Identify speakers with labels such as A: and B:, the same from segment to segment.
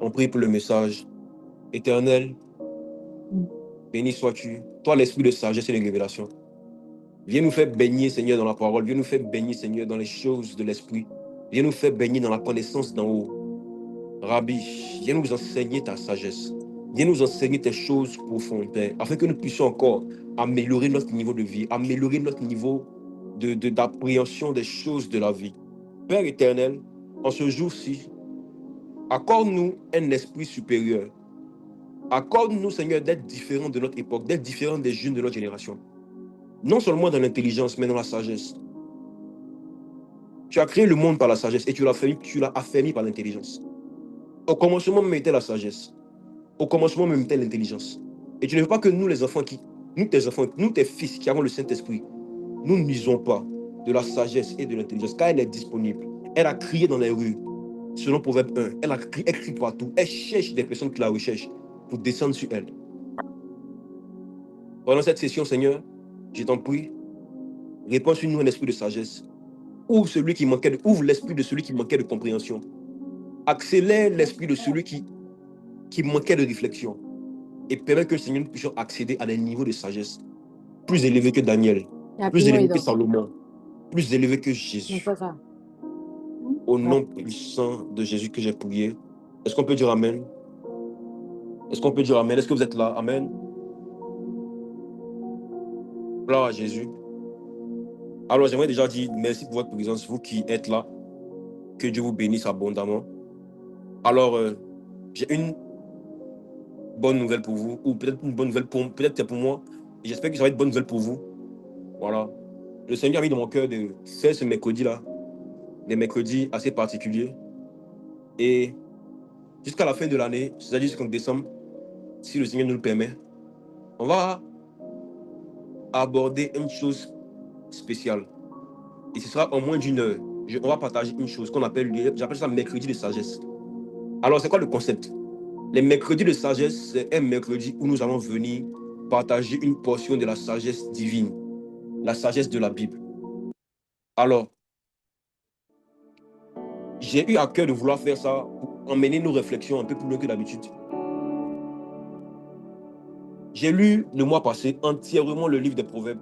A: On prie pour le message. Éternel, béni sois-tu, toi l'esprit de sagesse et de révélation. Viens nous faire baigner, Seigneur, dans la parole. Viens nous faire baigner, Seigneur, dans les choses de l'esprit. Viens nous faire baigner dans la connaissance d'en haut. Rabbi, viens nous enseigner ta sagesse. Viens nous enseigner tes choses profondes, Père, afin que nous puissions encore améliorer notre niveau de vie, améliorer notre niveau d'appréhension des choses de la vie. Père éternel, en ce jour-ci, accorde-nous un esprit supérieur. Accorde-nous, Seigneur, d'être différents de notre époque, d'être différents des jeunes de notre génération. Non seulement dans l'intelligence, mais dans la sagesse. Tu as créé le monde par la sagesse et tu l'as affermi par l'intelligence. Au commencement même était la sagesse. Au commencement même était l'intelligence. Et tu ne veux pas que nous, les enfants, nous, tes fils qui avons le Saint-Esprit, nous n'usons pas de la sagesse et de l'intelligence, car elle est disponible. Elle a crié dans les rues, selon Proverbe 1. Elle crie partout. Elle cherche des personnes qui la recherchent pour descendre sur elle. Pendant cette session, Seigneur, je t'en prie, répands sur nous un esprit de sagesse. Ouvre l'esprit de celui qui manquait de compréhension. Accélère l'esprit de celui qui manquait de réflexion. Et permet que le Seigneur nous puissions accéder à des niveaux de sagesse plus élevés que Daniel, plus élevés que Salomon, plus élevés que Jésus. Au nom puissant de Jésus que j'ai prié. Est-ce qu'on peut dire Amen? Est-ce qu'on peut dire Amen? Est-ce que vous êtes là? Amen. Gloire à Jésus. Alors, j'aimerais déjà dire merci pour votre présence, vous qui êtes là. Que Dieu vous bénisse abondamment. Alors, j'ai une bonne nouvelle pour vous, ou peut-être une bonne nouvelle peut-être c'est pour moi. Et j'espère que ça va être une bonne nouvelle pour vous. Voilà. Le Seigneur a mis dans mon cœur de faire ce mercredi-là, des mercredis assez particuliers. Et jusqu'à la fin de l'année, c'est-à-dire jusqu'en décembre, si le Seigneur nous le permet, on va aborder une chose spéciale. Et ce sera en moins d'une heure. On va partager une chose j'appelle ça mercredi de sagesse. Alors, c'est quoi le concept? Les mercredis de sagesse, c'est un mercredi où nous allons venir partager une portion de la sagesse divine, la sagesse de la Bible. Alors, j'ai eu à cœur de vouloir faire ça pour emmener nos réflexions un peu plus loin que d'habitude. J'ai lu le mois passé entièrement le livre des Proverbes.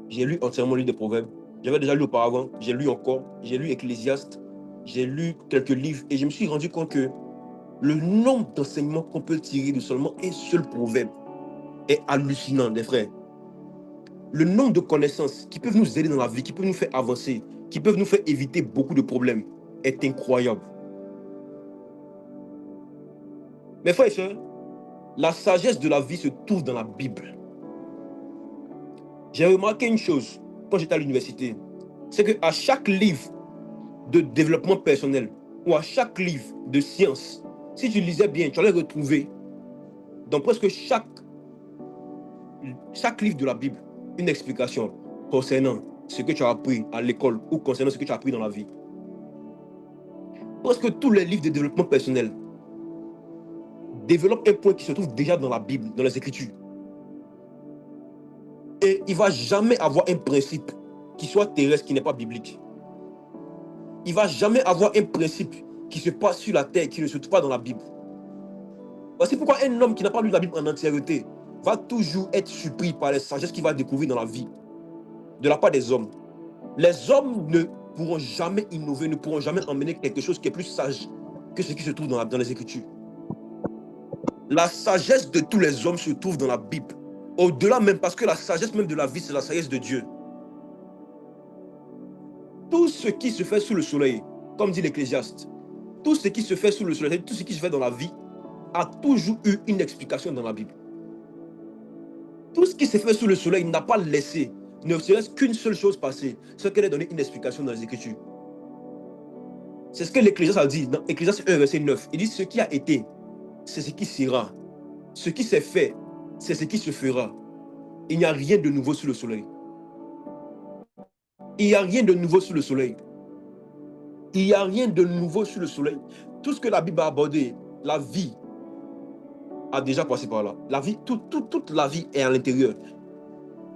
A: J'ai lu entièrement le livre des Proverbes. J'avais déjà lu auparavant, j'ai lu encore, j'ai lu Ecclésiaste, j'ai lu quelques livres et je me suis rendu compte que le nombre d'enseignements qu'on peut tirer de seulement un seul proverbe est hallucinant, les frères. Le nombre de connaissances qui peuvent nous aider dans la vie, qui peuvent nous faire avancer, qui peuvent nous faire éviter beaucoup de problèmes est incroyable. Mes frères et sœurs, la sagesse de la vie se trouve dans la Bible. J'ai remarqué une chose quand j'étais à l'université, c'est qu'à chaque livre de développement personnel ou à chaque livre de science, si tu lisais bien, tu allais retrouver dans presque chaque livre de la Bible une explication concernant ce que tu as appris à l'école ou concernant ce que tu as appris dans la vie. Presque tous les livres de développement personnel développent un point qui se trouve déjà dans la Bible, dans les Écritures. Et il ne va jamais avoir un principe qui soit terrestre, qui n'est pas biblique. Il ne va jamais avoir un principe qui se passe sur la terre, qui ne se trouve pas dans la Bible. Voici pourquoi un homme qui n'a pas lu la Bible en entièreté va toujours être surpris par les sagesses qu'il va découvrir dans la vie, de la part des hommes. Les hommes ne pourront jamais innover, ne pourront jamais emmener quelque chose qui est plus sage que ce qui se trouve dans les Écritures. La sagesse de tous les hommes se trouve dans la Bible. Au-delà même, parce que la sagesse même de la vie, c'est la sagesse de Dieu. Tout ce qui se fait sous le soleil, comme dit l'Ecclésiaste, tout ce qui se fait sous le soleil, tout ce qui se fait dans la vie, a toujours eu une explication dans la Bible. Tout ce qui s'est fait sous le soleil n'a pas laissé, ne serait-ce qu'une seule chose passer, c'est qu'elle ait donné une explication dans les Écritures. C'est ce que l'Ecclésiaste a dit dans Ecclésiaste 1, verset 9. Il dit, ce qui a été, c'est ce qui sera. Ce qui s'est fait, c'est ce qui se fera. Il n'y a rien de nouveau sous le soleil. Il n'y a rien de nouveau sous le soleil. Il n'y a rien de nouveau sous le soleil. Tout ce que la Bible a abordé, la vie a déjà passé par là. La vie, toute la vie est à l'intérieur.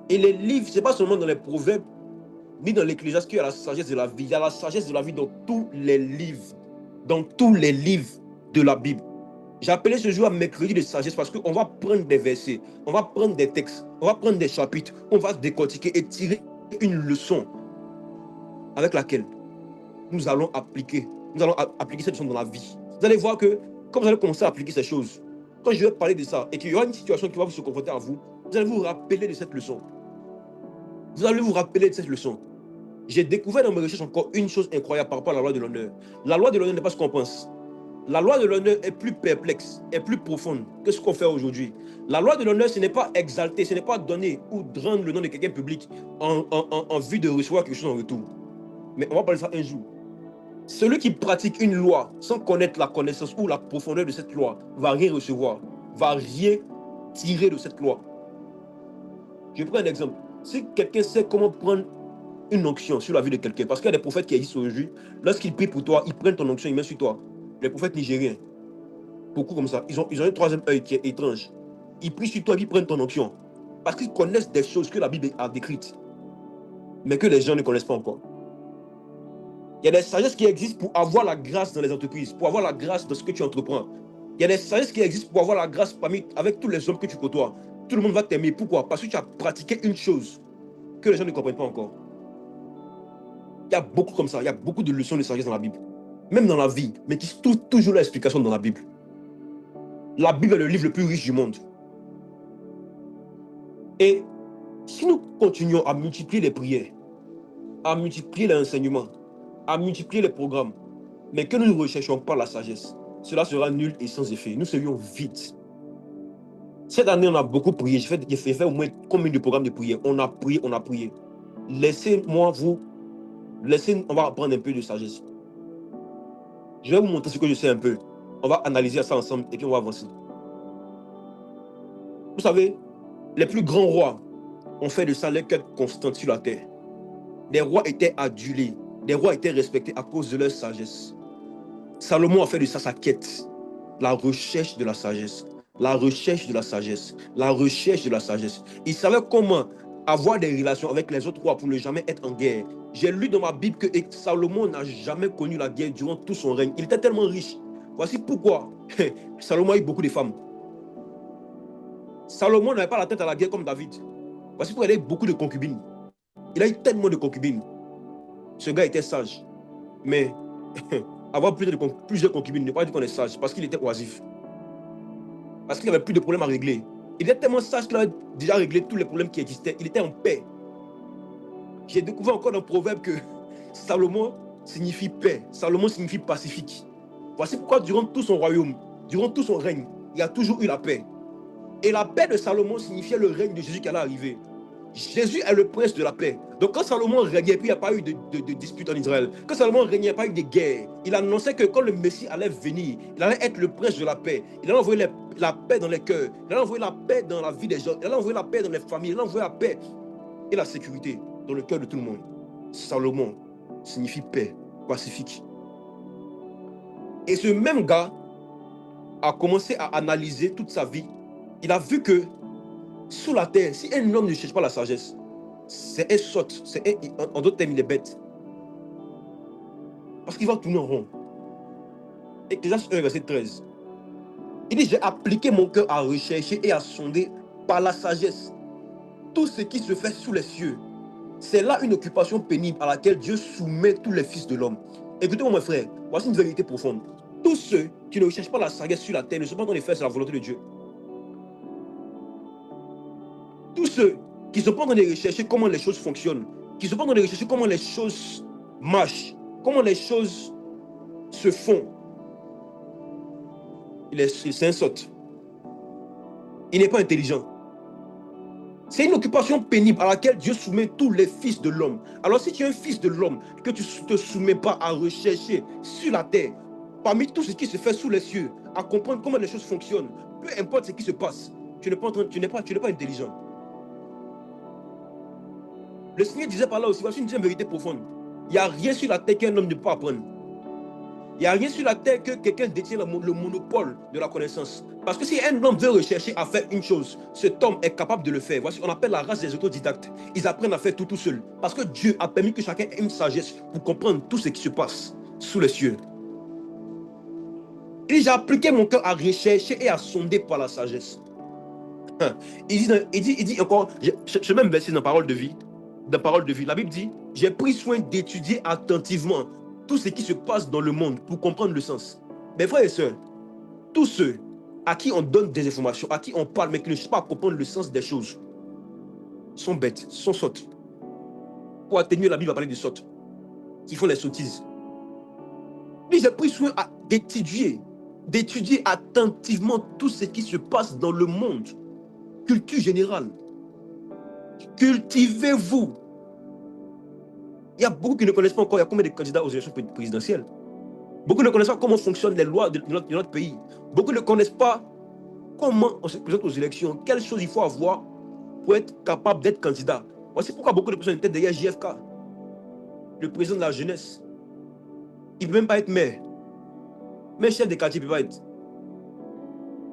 A: Et les livres, ce n'est pas seulement dans les proverbes, ni dans l'Ecclésiaste qu'il y a la sagesse de la vie. Il y a la sagesse de la vie dans tous les livres. Dans tous les livres de la Bible. J'ai appelé ce jour à mercredi de sagesse parce qu'on va prendre des versets, on va prendre des textes, on va prendre des chapitres, on va décortiquer et tirer une leçon avec laquelle nous allons appliquer cette leçon dans la vie. Vous allez voir que quand vous allez commencer à appliquer ces choses, quand je vais parler de ça et qu'il y aura une situation qui va se confronter à vous, vous allez vous rappeler de cette leçon. Vous allez vous rappeler de cette leçon. J'ai découvert dans mes recherches encore une chose incroyable par rapport à la loi de l'honneur. La loi de l'honneur n'est pas ce qu'on pense. La loi de l'honneur est plus perplexe, est plus profonde que ce qu'on fait aujourd'hui. La loi de l'honneur, ce n'est pas exalter, ce n'est pas donner ou rendre le nom de quelqu'un public en vue de recevoir quelque chose en retour. Mais on va parler de ça un jour. Celui qui pratique une loi sans connaître la connaissance ou la profondeur de cette loi va rien recevoir, va rien tirer de cette loi. Je prends un exemple. Si quelqu'un sait comment prendre une onction sur la vie de quelqu'un, parce qu'il y a des prophètes qui existent aujourd'hui, lorsqu'ils prient pour toi, ils prennent ton onction, ils mettent sur toi. Les prophètes nigériens, beaucoup comme ça, ils ont un troisième œil qui est étrange. Ils prient sur toi, ils prennent ton onction. Parce qu'ils connaissent des choses que la Bible a décrites, mais que les gens ne connaissent pas encore. Il y a des sagesses qui existent pour avoir la grâce dans les entreprises, pour avoir la grâce dans ce que tu entreprends. Il y a des sagesses qui existent pour avoir la grâce avec tous les hommes que tu côtoies. Tout le monde va t'aimer. Pourquoi? Parce que tu as pratiqué une chose que les gens ne comprennent pas encore. Il y a beaucoup comme ça. Il y a beaucoup de leçons de sagesse dans la Bible. Même dans la vie, mais qui trouvent toujours l'explication dans la Bible. La Bible est le livre le plus riche du monde. Et si nous continuons à multiplier les prières, à multiplier les enseignements, à multiplier les programmes, mais que nous ne recherchons pas la sagesse, cela sera nul et sans effet. Nous serions vides. Cette année, on a beaucoup prié. J'ai fait au moins combien de programmes de prière? On a prié, on a prié. Laissez-moi on va apprendre un peu de sagesse. Je vais vous montrer ce que je sais un peu. On va analyser ça ensemble et puis on va avancer. Vous savez, les plus grands rois ont fait de ça leur quête constante sur la terre. Les rois étaient adulés, les rois étaient respectés à cause de leur sagesse. Salomon a fait de ça sa quête, la recherche de la sagesse, la recherche de la sagesse, la recherche de la sagesse. Il savait comment avoir des relations avec les autres rois pour ne jamais être en guerre. J'ai lu dans ma Bible que Salomon n'a jamais connu la guerre durant tout son règne. Il était tellement riche. Voici pourquoi Salomon a eu beaucoup de femmes. Salomon n'avait pas la tête à la guerre comme David. Voici pourquoi il a eu beaucoup de concubines. Il a eu tellement de concubines. Ce gars était sage. Mais avoir plusieurs concubines ne pas dire qu'on est sage, parce qu'il était oisif. Parce qu'il n'avait plus de problèmes à régler. Il était tellement sage qu'il avait déjà réglé tous les problèmes qui existaient. Il était en paix. J'ai découvert encore dans le proverbe que Salomon signifie paix. Salomon signifie pacifique. Voici pourquoi durant tout son royaume, durant tout son règne, il y a toujours eu la paix. Et la paix de Salomon signifiait le règne de Jésus qui allait arriver. Jésus est le prince de la paix. Donc quand Salomon régnait, puis il n'y a pas eu de dispute en Israël. Quand Salomon régnait, il n'y a pas eu de guerre. Il annonçait que quand le Messie allait venir, il allait être le prince de la paix. Il allait envoyer la paix dans les cœurs. Il allait envoyer la paix dans la vie des gens. Il allait envoyer la paix dans les familles. Il allait envoyer la paix et la sécurité dans le cœur de tout le monde. Salomon signifie paix, pacifique. Et ce même gars a commencé à analyser toute sa vie. Il a vu que sous la terre, si un homme ne cherche pas la sagesse, c'est un sotte, en d'autres termes, il est bête. Parce qu'il va tourner en rond. Ecclésiaste 1, verset 13. Il dit, j'ai appliqué mon cœur à rechercher et à sonder par la sagesse tout ce qui se fait sous les cieux. C'est là une occupation pénible à laquelle Dieu soumet tous les fils de l'homme. Écoutez-moi, mon frère, voici une vérité profonde. Tous ceux qui ne recherchent pas la sagesse sur la terre ne sont pas en train de faire la volonté de Dieu. Tous ceux qui ne sont pas en train de rechercher comment les choses fonctionnent, qui ne sont pas en train de rechercher comment les choses marchent, comment les choses se font, c'est un sotte. Il n'est pas intelligent. C'est une occupation pénible à laquelle Dieu soumet tous les fils de l'homme. Alors si tu es un fils de l'homme, que tu ne te soumets pas à rechercher sur la terre, parmi tout ce qui se fait sous les cieux, à comprendre comment les choses fonctionnent, peu importe ce qui se passe, tu n'es pas intelligent. Le Seigneur disait par là aussi, voici une deuxième vérité profonde. Il n'y a rien sur la terre qu'un homme ne peut pas apprendre. Il n'y a rien sur la terre que quelqu'un détient le monopole de la connaissance. Parce que si un homme veut rechercher à faire une chose, cet homme est capable de le faire. Voici, on appelle la race des autodidactes. Ils apprennent à faire tout seul. Parce que Dieu a permis que chacun ait une sagesse pour comprendre tout ce qui se passe sous les cieux. Il dit, j'ai appliqué mon cœur à rechercher et à sonder par la sagesse. Il dit encore, je même verset dans Parole de vie. Dans Parole de vie, la Bible dit, j'ai pris soin d'étudier attentivement tout ce qui se passe dans le monde pour comprendre le sens. Mes frères et sœurs, tous ceux à qui on donne des informations, à qui on parle, mais qui ne cherchent pas à comprendre le sens des choses, sont bêtes, sont sottes. Pour atténuer, la Bible va parler de sottes, qui font les sottises. Mais j'ai pris soin d'étudier attentivement tout ce qui se passe dans le monde. Culture générale. Cultivez-vous. Il y a beaucoup qui ne connaissent pas encore, il y a combien de candidats aux élections présidentielles. Beaucoup ne connaissent pas comment fonctionnent les lois de notre pays. Beaucoup ne connaissent pas comment on se présente aux élections, quelles choses il faut avoir pour être capable d'être candidat. Voici pourquoi beaucoup de personnes étaient derrière JFK, le président de la jeunesse. Il ne peut même pas être maire. Mais chef de quartier ne peut pas être.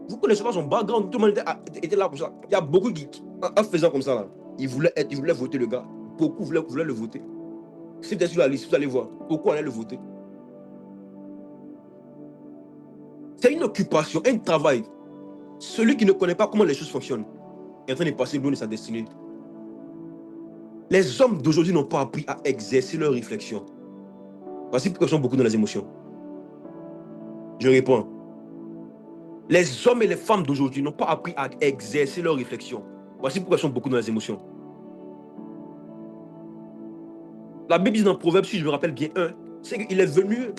A: Vous ne connaissez pas son background, tout le monde était là comme ça. Il y a beaucoup qui, en faisant comme ça, là, ils voulaient voter le gars. Beaucoup voulaient le voter. Si vous êtes sur la liste, vous allez voir, beaucoup allaient le voter. C'est une occupation, un travail. Celui qui ne connaît pas comment les choses fonctionnent est en train de passer loin de sa destinée. Les hommes d'aujourd'hui n'ont pas appris à exercer leur réflexion. Voici pourquoi ils sont beaucoup dans les émotions. Je réponds. Les hommes et les femmes d'aujourd'hui n'ont pas appris à exercer leur réflexion. Voici pourquoi ils sont beaucoup dans les émotions. La Bible dit dans Proverbes, si je me rappelle bien, c'est qu'il est venu,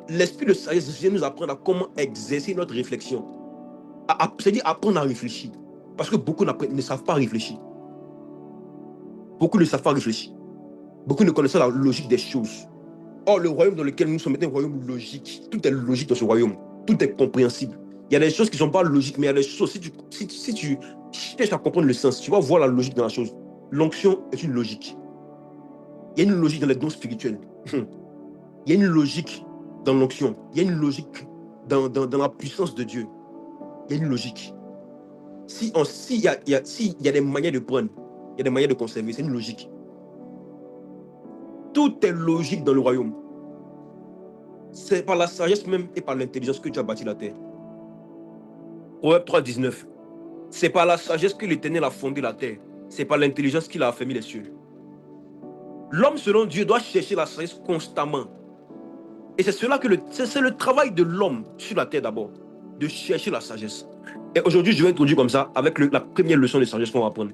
A: l'esprit de sagesse vient nous apprendre à comment exercer notre réflexion. C'est-à-dire apprendre à réfléchir. Parce que beaucoup ne savent pas réfléchir. Beaucoup ne savent pas réfléchir. Beaucoup ne connaissent pas la logique des choses. Or, le royaume dans lequel nous sommes est un royaume logique. Tout est logique dans ce royaume. Tout est compréhensible. Il y a des choses qui ne sont pas logiques, mais il y a des choses, si tu cherches à comprendre le sens, tu vas voir la logique dans la chose. L'onction est une logique. Il y a une logique dans les dons spirituels. Il y a une logique dans l'onction. Il y a une logique dans la puissance de Dieu. Il y a une logique. S'il y a des manières de prendre, il y a des manières de conserver, c'est une logique. Tout est logique dans le royaume. C'est par la sagesse même et par l'intelligence que tu as bâti la terre. Proverbe 3, 19. C'est par la sagesse que l'Éternel a fondé la terre. C'est par l'intelligence qu'il a affermi les cieux. L'homme, selon Dieu, doit chercher la sagesse constamment. Et c'est cela que c'est le travail de l'homme sur la terre d'abord, de chercher la sagesse. Et aujourd'hui, je vais introduire comme ça, avec la première leçon de sagesse qu'on va apprendre.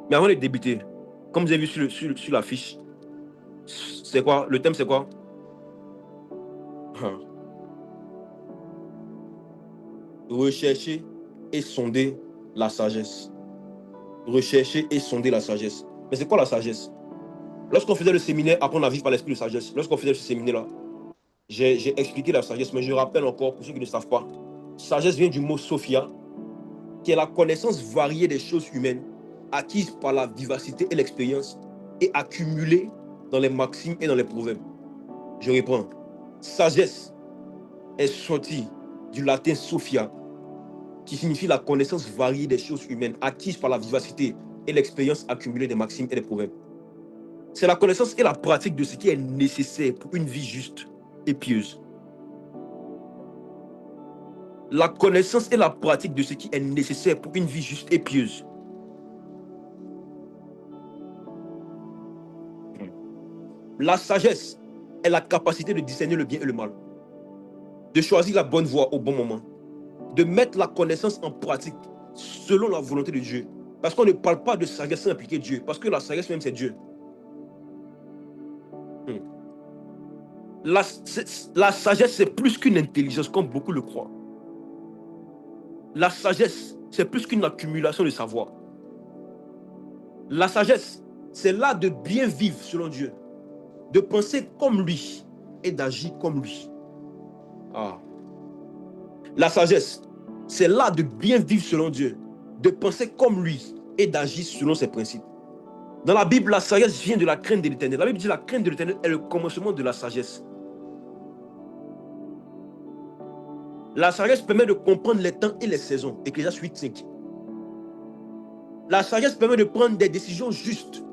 A: Mais avant de débuter, comme vous avez vu sur l'affiche, c'est quoi? Le thème, c'est quoi? Rechercher et sonder la sagesse. Rechercher et sonder la sagesse. Mais c'est quoi la sagesse? Lorsqu'on faisait le séminaire, apprendre à vivre par l'esprit de sagesse, lorsqu'on faisait ce séminaire-là, j'ai expliqué la sagesse, mais je rappelle encore pour ceux qui ne savent pas. Sagesse vient du mot Sophia, qui est la connaissance variée des choses humaines, acquise par la vivacité et l'expérience, et accumulée dans les maximes et dans les proverbes. Je reprends. Sagesse est sortie du latin Sophia, qui signifie la connaissance variée des choses humaines, acquise par la vivacité et l'expérience accumulée des maximes et des proverbes. C'est la connaissance et la pratique de ce qui est nécessaire pour une vie juste et pieuse. La connaissance et la pratique de ce qui est nécessaire pour une vie juste et pieuse. La sagesse est la capacité de discerner le bien et le mal, de choisir la bonne voie au bon moment, de mettre la connaissance en pratique selon la volonté de Dieu. Parce qu'on ne parle pas de sagesse sans impliquer Dieu, parce que la sagesse même c'est Dieu. La sagesse c'est plus qu'une intelligence comme beaucoup le croient. La sagesse c'est plus qu'une accumulation de savoir. La sagesse c'est l'art de bien vivre selon Dieu, de penser comme lui et d'agir comme lui. La sagesse, c'est l'art de bien vivre selon Dieu, de penser comme lui et d'agir selon ses principes. Dans la Bible, la sagesse vient de la crainte de l'Éternel. La Bible dit que la crainte de l'Éternel est le commencement de la sagesse. La sagesse permet de comprendre les temps et les saisons. Ecclésiaste 8:5. La sagesse permet de prendre des décisions justes.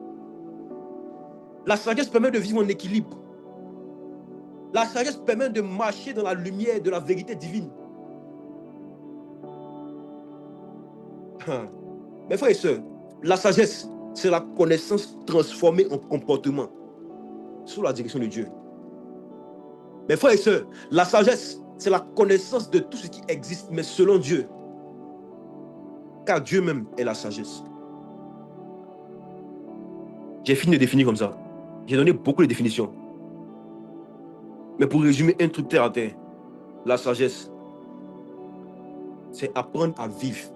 A: La sagesse permet de vivre en équilibre. La sagesse permet de marcher dans la lumière de la vérité divine. Mes frères et sœurs, la sagesse, c'est la connaissance transformée en comportement sous la direction de Dieu. Mes frères et sœurs, la sagesse, c'est la connaissance de tout ce qui existe, mais selon Dieu. Car Dieu même est la sagesse. J'ai fini de définir comme ça. J'ai donné beaucoup de définitions. Mais pour résumer un truc terre à terre, la sagesse, c'est apprendre à vivre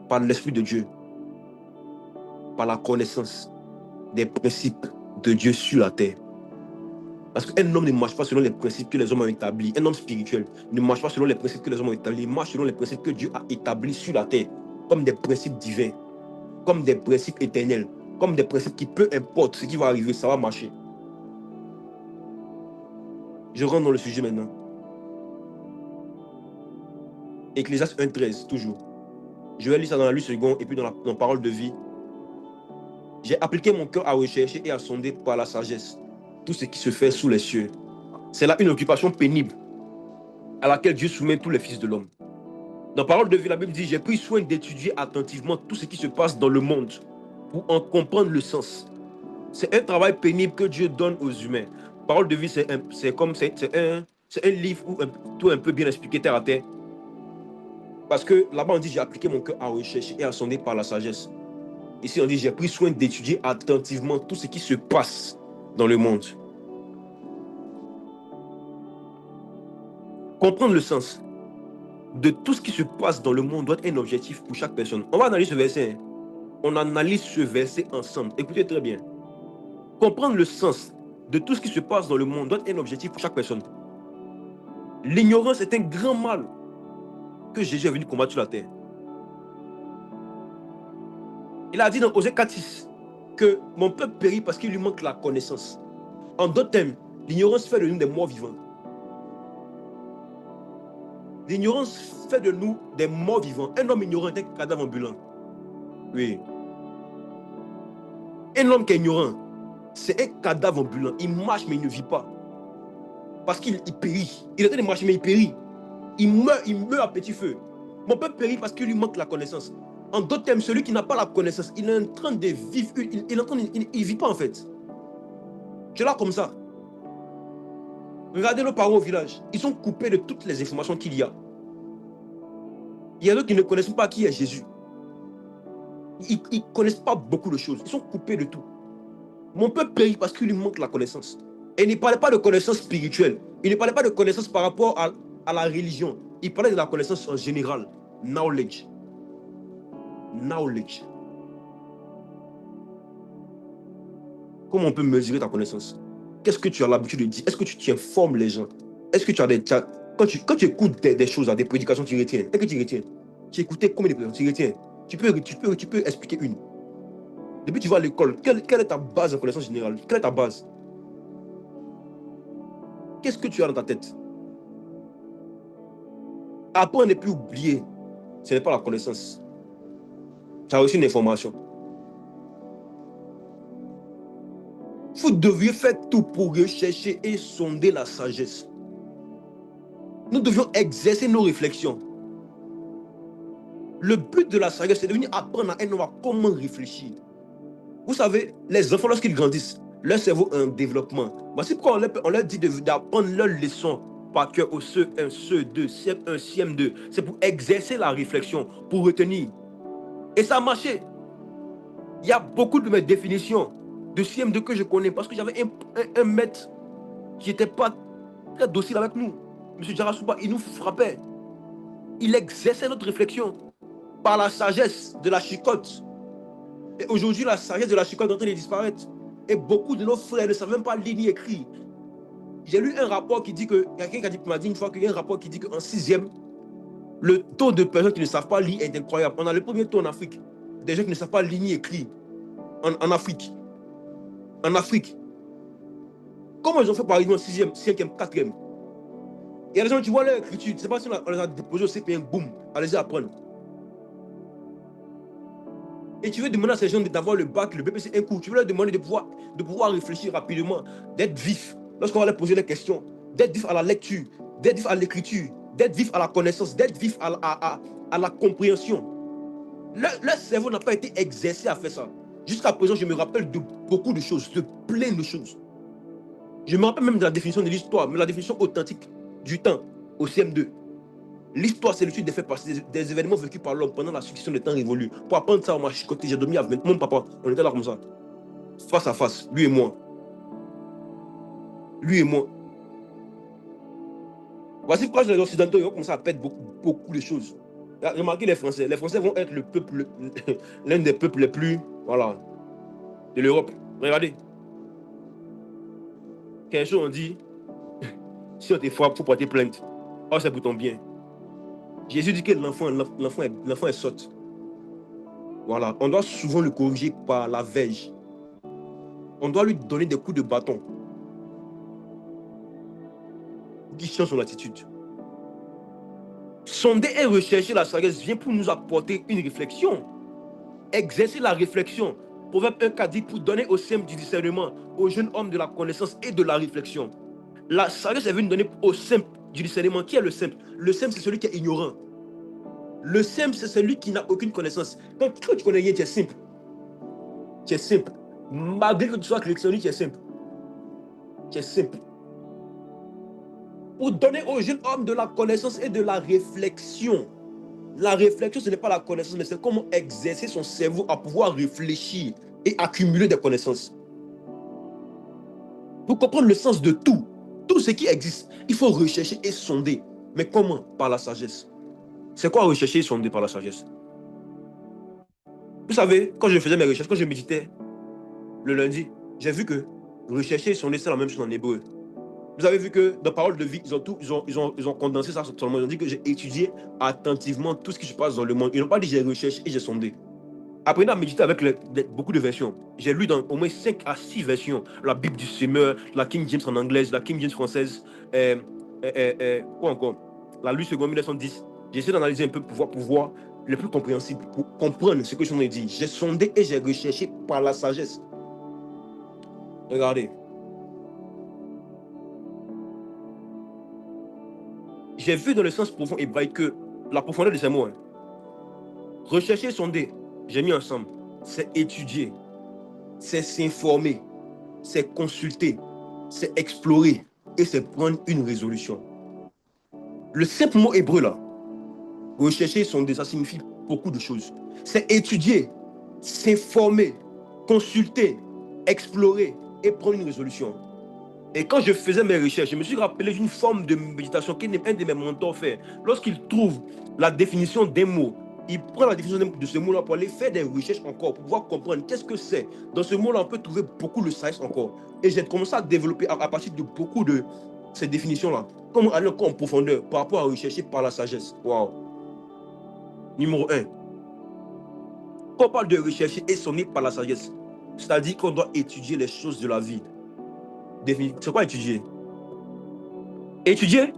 A: par l'Esprit de Dieu, par la connaissance des principes de Dieu sur la terre. Parce qu'un homme ne marche pas selon les principes que les hommes ont établis. Un homme spirituel ne marche pas selon les principes que les hommes ont établis. Il marche selon les principes que Dieu a établis sur la terre, comme des principes divins, comme des principes éternels, comme des principes qui, peu importe ce qui va arriver, ça va marcher. Je rentre dans le sujet maintenant. Ecclésiaste 1,13, toujours. Je vais lire ça dans la Lutte seconde et puis dans la parole de vie. J'ai appliqué mon cœur à rechercher et à sonder par la sagesse tout ce qui se fait sous les cieux. C'est là une occupation pénible à laquelle Dieu soumet tous les fils de l'homme. Dans la parole de vie, la Bible dit, j'ai pris soin d'étudier attentivement tout ce qui se passe dans le monde pour en comprendre le sens. C'est un travail pénible que Dieu donne aux humains. Parole de vie, c'est un livre où tout est un peu bien expliqué terre à terre. Parce que là-bas, on dit, j'ai appliqué mon cœur à rechercher et à sonder par la sagesse. Ici, on dit, j'ai pris soin d'étudier attentivement tout ce qui se passe dans le monde. Comprendre le sens de tout ce qui se passe dans le monde doit être un objectif pour chaque personne. On va analyser ce verset. On analyse ce verset ensemble. Écoutez très bien. Comprendre le sens de tout ce qui se passe dans le monde doit être un objectif pour chaque personne. L'ignorance est un grand mal que Jésus est venu combattre sur la terre. Il a dit dans Osée 4,6 que mon peuple périt parce qu'il lui manque la connaissance. En d'autres termes, l'ignorance fait de nous des morts vivants. L'ignorance fait de nous des morts vivants. Un homme ignorant est un cadavre ambulant. Oui. Un homme qui est ignorant, c'est un cadavre ambulant. Il marche mais il ne vit pas. Parce qu'il périt. Il est en train de marcher mais il périt. Il meurt à petit feu. Mon peuple périt parce qu'il lui manque la connaissance. En d'autres termes, celui qui n'a pas la connaissance, il est en train de vivre, il ne vit pas en fait. Je là comme ça. Regardez nos parents au village. Ils sont coupés de toutes les informations qu'il y a. Il y a d'autres qui ne connaissent pas qui est Jésus. Ils ne connaissent pas beaucoup de choses. Ils sont coupés de tout. Mon peuple périt parce qu'il lui manque la connaissance. Et il ne parlait pas de connaissance spirituelle. Il ne parlait pas de connaissance par rapport à la religion. Il parlait de la connaissance en général. Knowledge. Knowledge. Comment on peut mesurer ta connaissance? Qu'est-ce que tu as l'habitude de dire? Est-ce que tu informes les gens? Est-ce que tu as des... Quand tu écoutes des choses, des prédications, tu retiens. Est-ce que tu retiens? Tu écoutais combien de prédications? Tu retiens. Tu peux expliquer une. Depuis que tu vas à l'école, quelle est ta base en connaissance générale? Quelle est ta base? Qu'est-ce que tu as dans ta tête? Après, on n'est plus oublié. Ce n'est pas la connaissance. Tu as reçu une information. Vous deviez faire tout pour rechercher et sonder la sagesse. Nous devions exercer nos réflexions. Le but de la sagesse, c'est de venir apprendre à un homme comment réfléchir. Vous savez, les enfants, lorsqu'ils grandissent, leur cerveau a un développement. Voici pourquoi on leur dit d'apprendre leurs leçons par cœur au CE1, CE2, CM1, CM2. C'est pour exercer la réflexion, pour retenir. Et ça a marché. Il y a beaucoup de mes définitions de CM2 que je connais parce que j'avais un maître qui n'était pas très docile avec nous. M. Jarasouba, il nous frappait. Il exerçait notre réflexion par la sagesse de la chicotte. Et aujourd'hui, la sagesse de la chicotte est en train de disparaître. Et beaucoup de nos frères ne savent même pas lire ni écrire. J'ai lu un rapport qui dit que, quelqu'un m'a dit une fois qu'il y a un rapport qui dit qu'en 6e, le taux de personnes qui ne savent pas lire est incroyable. On a le premier taux en Afrique. Des gens qui ne savent pas lire ni écrire. En Afrique. En Afrique. Comment ils ont fait pour arriver en 6e, 5e, 4e? Il y a des gens qui voient leur écriture. C'est pas si on les a déposés au CPN, boum, allez-y apprendre. Et tu veux demander à ces gens d'avoir le bac, le BPC, un cours. Tu veux leur demander de pouvoir réfléchir rapidement, d'être vif. lorsqu'on va leur poser des questions, d'être vif à la lecture, d'être vif à l'écriture, d'être vif à la connaissance, d'être vif à la compréhension. Leur cerveau n'a pas été exercé à faire ça. Jusqu'à présent, je me rappelle de beaucoup de choses, de plein de choses. Je me rappelle même de la définition de l'histoire, mais la définition authentique du temps au CM2. L'histoire, c'est l'étude des faits passés, des événements vécus par l'homme pendant la succession des temps révolus. Pour apprendre ça, on m'a chicoté, j'ai dormi avec mon papa. On était là comme ça, face à face, lui et moi. Lui et moi. Voici pourquoi les Occidentaux ils vont commencer à perdre beaucoup de choses. Remarquez les Français. Les Français vont être le peuple, l'un des peuples les plus, voilà, de l'Europe. Regardez. Quelque chose on dit, si on te frappe, il faut porter plainte. Oh, c'est pour ton bien. Jésus dit que l'enfant est sotte. Voilà. On doit souvent le corriger par la verge. On doit lui donner des coups de bâton pour qu'il change son attitude. Sonder et rechercher la sagesse vient pour nous apporter une réflexion. Exercer la réflexion. Proverbe 1,4 dit pour donner au simple du discernement, au jeune homme de la connaissance et de la réflexion. La sagesse est venue donner au simple du discernement. Qui est le simple? Le simple, c'est celui qui est ignorant. Le simple, c'est celui qui n'a aucune connaissance. Quand tu connais rien, tu es simple. Tu es simple. Malgré que tu sois chrétien, tu es simple. Tu es simple. Pour donner au jeune homme de la connaissance et de la réflexion. La réflexion, ce n'est pas la connaissance, mais c'est comment exercer son cerveau à pouvoir réfléchir et accumuler des connaissances. Pour comprendre le sens de tout ce qui existe, il faut rechercher et sonder. Mais comment? Par la sagesse. C'est quoi rechercher et sonder par la sagesse? Vous savez, quand je faisais mes recherches, quand je méditais le lundi, j'ai vu que rechercher et sonder, c'est la même chose en hébreu. Vous avez vu que dans Parole de vie, ils ont condensé ça seulement. Ils ont dit que j'ai étudié attentivement tout ce qui se passe dans le monde. Ils n'ont pas dit j'ai recherché et j'ai sondé. Apprenez à méditer avec beaucoup de versions. J'ai lu dans au moins 5 à 6 versions. La Bible du Semeur, la King James en anglaise, la King James française, quoi encore? La Louis II 1910. J'essaie d'analyser un peu pour voir le plus compréhensible, pour comprendre ce que je ai dit. J'ai sondé et j'ai recherché par la sagesse. Regardez. J'ai vu dans le sens profond hébraïque que la profondeur de ces mots, rechercher, sonder, j'ai mis ensemble, c'est étudier, c'est s'informer, c'est consulter, c'est explorer et c'est prendre une résolution. Le simple mot hébreu là, rechercher, sonder, ça signifie beaucoup de choses. C'est étudier, s'informer, consulter, explorer et prendre une résolution. Et quand je faisais mes recherches, je me suis rappelé d'une forme de méditation qu'un de mes mentors fait. Lorsqu'il trouve la définition d'un mot, il prend la définition de ce mot-là pour aller faire des recherches encore, pour pouvoir comprendre qu'est-ce que c'est. Dans ce mot-là, on peut trouver beaucoup de sagesse encore. Et j'ai commencé à développer à partir de beaucoup de ces définitions-là. Comment aller encore en profondeur par rapport à rechercher par la sagesse. Waouh. Numéro 1. Quand on parle de rechercher et sonner par la sagesse, c'est-à-dire qu'on doit étudier les choses de la vie. C'est quoi étudier? Étudier,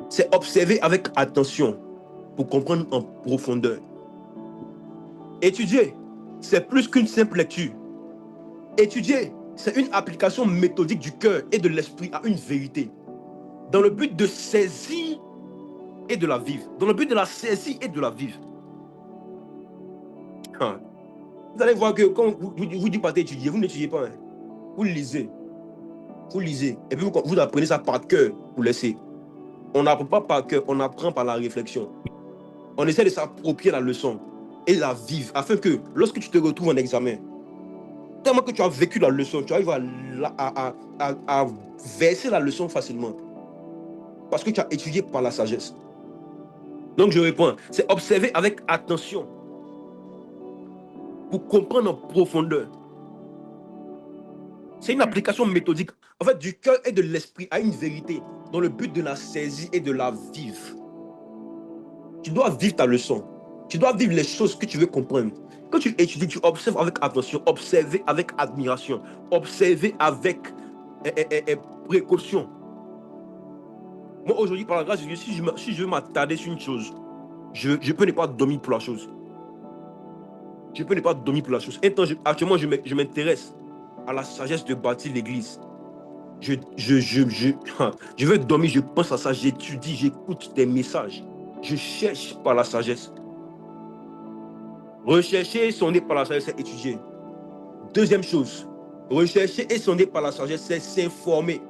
A: c'est observer avec attention pour comprendre en profondeur. Étudier, c'est plus qu'une simple lecture. Étudier, c'est une application méthodique du cœur et de l'esprit à une vérité, dans le but de saisir et de la vivre. Dans le but de la saisir et de la vivre. Vous allez voir que quand vous dites pas étudier, vous n'étudiez pas. Hein. Vous lisez. Vous lisez. Et puis vous apprenez ça par cœur pour laisser. On n'apprend pas par cœur, on apprend par la réflexion. On essaie de s'approprier la leçon et la vivre afin que lorsque tu te retrouves en examen, tellement que tu as vécu la leçon, tu arrives à verser la leçon facilement parce que tu as étudié par la sagesse. Donc je réponds, c'est observer avec attention pour comprendre en profondeur. C'est une application méthodique, en fait, du cœur et de l'esprit à une vérité dans le but de la saisir et de la vivre. Tu dois vivre ta leçon. Tu dois vivre les choses que tu veux comprendre. Quand tu étudies, tu observes avec attention, observer avec admiration, observer avec précaution. Moi, aujourd'hui, par la grâce de Dieu, si je veux m'attarder sur une chose, je peux ne pas dormir pour la chose. Je peux ne pas dormir pour la chose. Actuellement, je m'intéresse à la sagesse de bâtir l'église. je veux dormir, je pense à ça, j'étudie, j'écoute tes messages. Je cherche par la sagesse. Rechercher et sonder par la sagesse, c'est étudier. Deuxième chose, rechercher et sonder par la sagesse, c'est s'informer.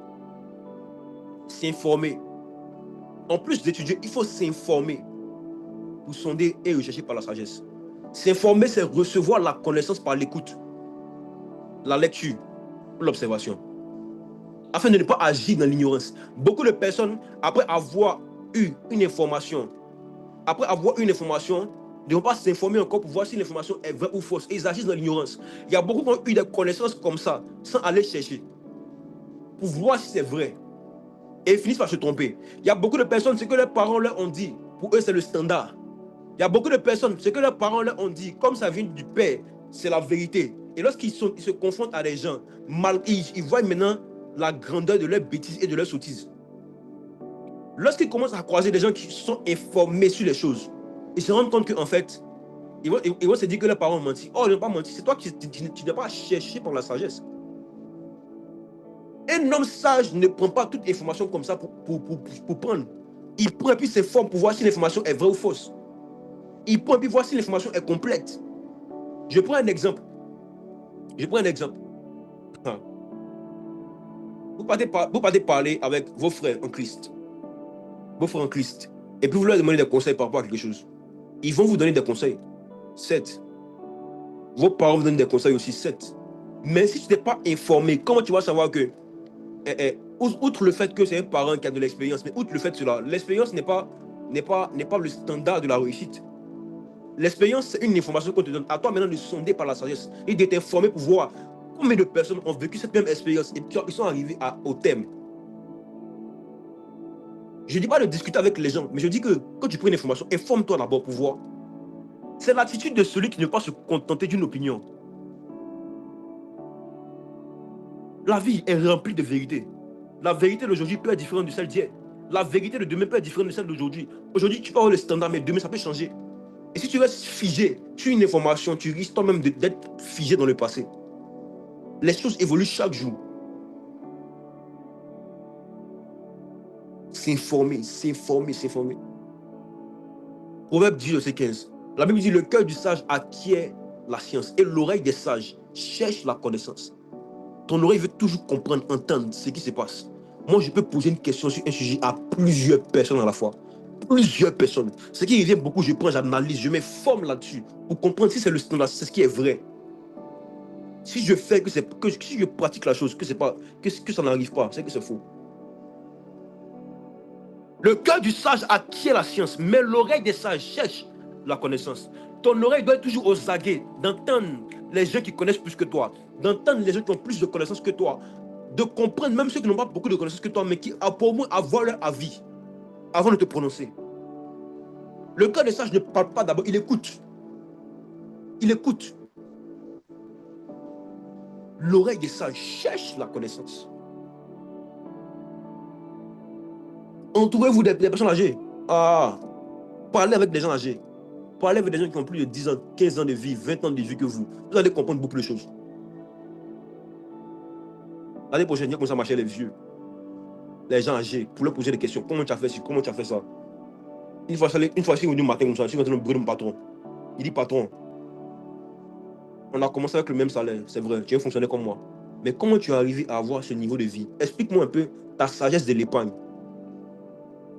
A: S'informer. En plus d'étudier, il faut s'informer pour sonder et rechercher par la sagesse. S'informer, c'est recevoir la connaissance par l'écoute, la lecture, l'observation, afin de ne pas agir dans l'ignorance. Beaucoup de personnes, après avoir eu une information, ne vont pas s'informer encore pour voir si l'information est vraie ou fausse. Et ils agissent dans l'ignorance. Il y a beaucoup qui ont eu des connaissances comme ça, sans aller chercher, pour voir si c'est vrai. Et ils finissent par se tromper. Il y a beaucoup de personnes, ce que leurs parents leur ont dit, pour eux, c'est le standard. Il y a beaucoup de personnes, ce que leurs parents leur ont dit, comme ça vient du père, c'est la vérité. Et lorsqu'ils se confrontent à des gens, ils voient maintenant la grandeur de leur bêtise et de leur sottise. Lorsqu'ils commencent à croiser des gens qui sont informés sur les choses, ils se rendent compte qu'en fait, ils vont se dire que leurs parents ont menti. Oh, ils n'ont pas menti, c'est toi qui ne dois pas chercher par la sagesse. Un homme sage ne prend pas toute information comme ça pour prendre. Il prend et puis s'informe pour voir si l'information est vraie ou fausse. Il prend et puis voir si l'information est complète. Je prends un exemple. Vous partez parler avec vos frères en Christ. Et puis vous leur demandez des conseils par rapport à quelque chose. Ils vont vous donner des conseils. 7. Vos parents vous donnent des conseils aussi. 7. Mais si tu n'es pas informé, comment tu vas savoir que, outre le fait que c'est un parent qui a de l'expérience, mais outre le fait de cela, l'expérience n'est pas le standard de la réussite. L'expérience, c'est une information qu'on te donne. À toi maintenant de sonder par la sagesse et d'être informé pour voir combien de personnes ont vécu cette même expérience et ils sont arrivés au thème. Je ne dis pas de discuter avec les gens, mais je dis que quand tu prends une information, informe-toi d'abord pour voir. C'est l'attitude de celui qui ne peut pas se contenter d'une opinion. La vie est remplie de vérités. La vérité d'aujourd'hui peut être différente de celle d'hier. La vérité de demain peut être différente de celle d'aujourd'hui. Aujourd'hui, tu peux avoir le standard, mais demain, ça peut changer. Et si tu restes figé sur une information, tu risques toi-même d'être figé dans le passé. Les choses évoluent chaque jour. S'informer. Proverbe 10, verset 15. La Bible dit, le cœur du sage acquiert la science et l'oreille des sages cherche la connaissance. Ton oreille veut toujours comprendre, entendre ce qui se passe. Moi, je peux poser une question sur un sujet à plusieurs personnes à la fois. Plusieurs personnes. Ce qui revient beaucoup, je prends, j'analyse, je m'informe là-dessus pour comprendre si c'est le standard, c'est ce qui est vrai. Si je fais si je pratique la chose, que ça n'arrive pas, c'est que c'est faux. Le cœur du sage acquiert la science, mais l'oreille des sages cherche la connaissance. Ton oreille doit être toujours aux aguets, d'entendre les gens qui connaissent plus que toi, d'entendre les gens qui ont plus de connaissances que toi, de comprendre même ceux qui n'ont pas beaucoup de connaissances que toi, mais qui pour moi avoir leur avis avant de te prononcer. Le cœur des sages ne parle pas d'abord, il écoute. Il écoute. L'oreille des sages cherche la connaissance. Entourez-vous des personnes âgées. Parlez avec des gens âgés. Parlez avec des gens qui ont plus de 10 ans, 15 ans de vie, 20 ans de vie que vous. Vous allez comprendre beaucoup de choses. L'année prochaine, il y a commencé à marcher les vieux. Les gens âgés, pour leur poser des questions. Comment tu as fait ci? Comment tu as fait ça? Une fois, si vous dit matin comme ça, je suis rentré dans le patron. Il dit, patron, on a commencé avec le même salaire, c'est vrai, tu es fonctionnaire comme moi. Mais comment tu es arrivé à avoir ce niveau de vie? Explique-moi un peu ta sagesse de l'épargne.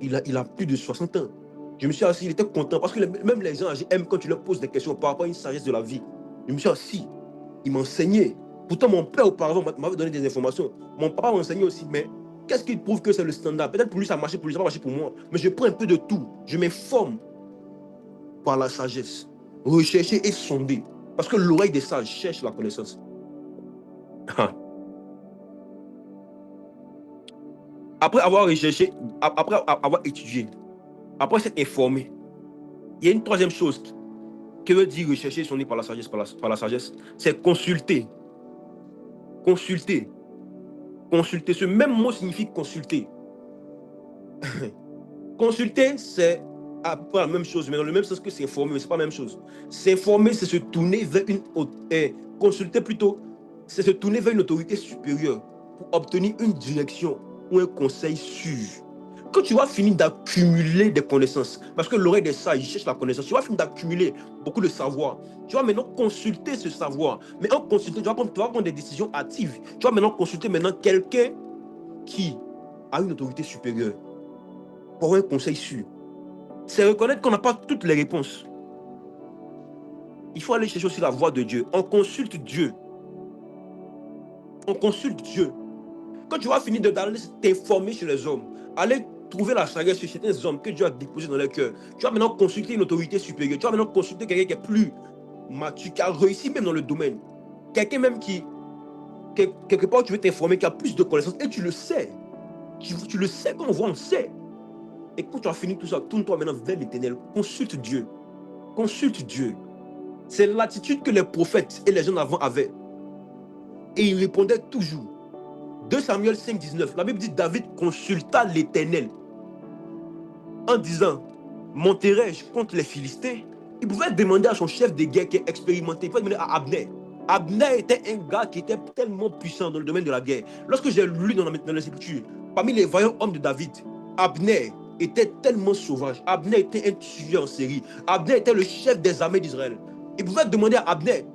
A: Il a plus de 60 ans. Je me suis assis, il était content parce que même les gens âgés aiment quand tu leur poses des questions par rapport à une sagesse de la vie. Je me suis assis, il m'enseignait. Pourtant, mon père auparavant m'avait donné des informations. Mon papa m'enseignait aussi, mais qu'est-ce qui prouve que c'est le standard? Peut-être pour lui, ça a marché, pour lui, ça n'a pas marché pour moi. Mais je prends un peu de tout. Je m'informe par la sagesse. Rechercher et sonder. Parce que l'oreille des sages cherche la connaissance. Après avoir recherché, après avoir étudié, après s'être informé, il y a une troisième chose que veut dire rechercher et sonder par la sagesse, par la sagesse, c'est consulter. Consulter. Consulter. Ce même mot signifie consulter. Consulter, c'est pas la même chose, mais dans le même sens que s'informer, mais ce n'est pas la même chose. S'informer, c'est se tourner vers consulter plutôt, c'est se tourner vers une autorité supérieure pour obtenir une direction ou un conseil sûr. Quand tu vas finir d'accumuler des connaissances, parce que l'oreille des sages, il cherche la connaissance, tu vas finir d'accumuler beaucoup de savoir. Tu vas maintenant consulter ce savoir. Mais en consultant, tu vas prendre des décisions hâtives. Tu vas maintenant consulter quelqu'un qui a une autorité supérieure pour avoir un conseil sûr. C'est reconnaître qu'on n'a pas toutes les réponses. Il faut aller chercher aussi la voix de Dieu. On consulte Dieu. On consulte Dieu. Quand tu vas finir d'aller t'informer chez les hommes, aller trouver la sagesse chez certains hommes que Dieu a déposé dans leur cœur, tu vas maintenant consulter une autorité supérieure. Tu vas maintenant consulter quelqu'un qui est plus mature, qui a réussi même dans le domaine. Quelqu'un même qui, quelque part, tu veux t'informer, qui a plus de connaissances. Et tu le sais. Tu le sais, quand on voit, on sait. Et quand tu as fini tout ça, tourne-toi maintenant vers l'Éternel. Consulte Dieu. Consulte Dieu. C'est l'attitude que les prophètes et les gens avant avaient. Et ils répondaient toujours. 2 Samuel 5, 19, la Bible dit David consulta l'Éternel en disant monterai-je contre les Philistins? Il pouvait demander à son chef de guerre qui est expérimenté, il pouvait demander à Abner. Abner était un gars qui était tellement puissant dans le domaine de la guerre. Lorsque j'ai lu dans les Écritures, parmi les vaillants hommes de David, Abner était tellement sauvage. Abner était un tueur en série. Abner était le chef des armées d'Israël. Il pouvait demander à Abner.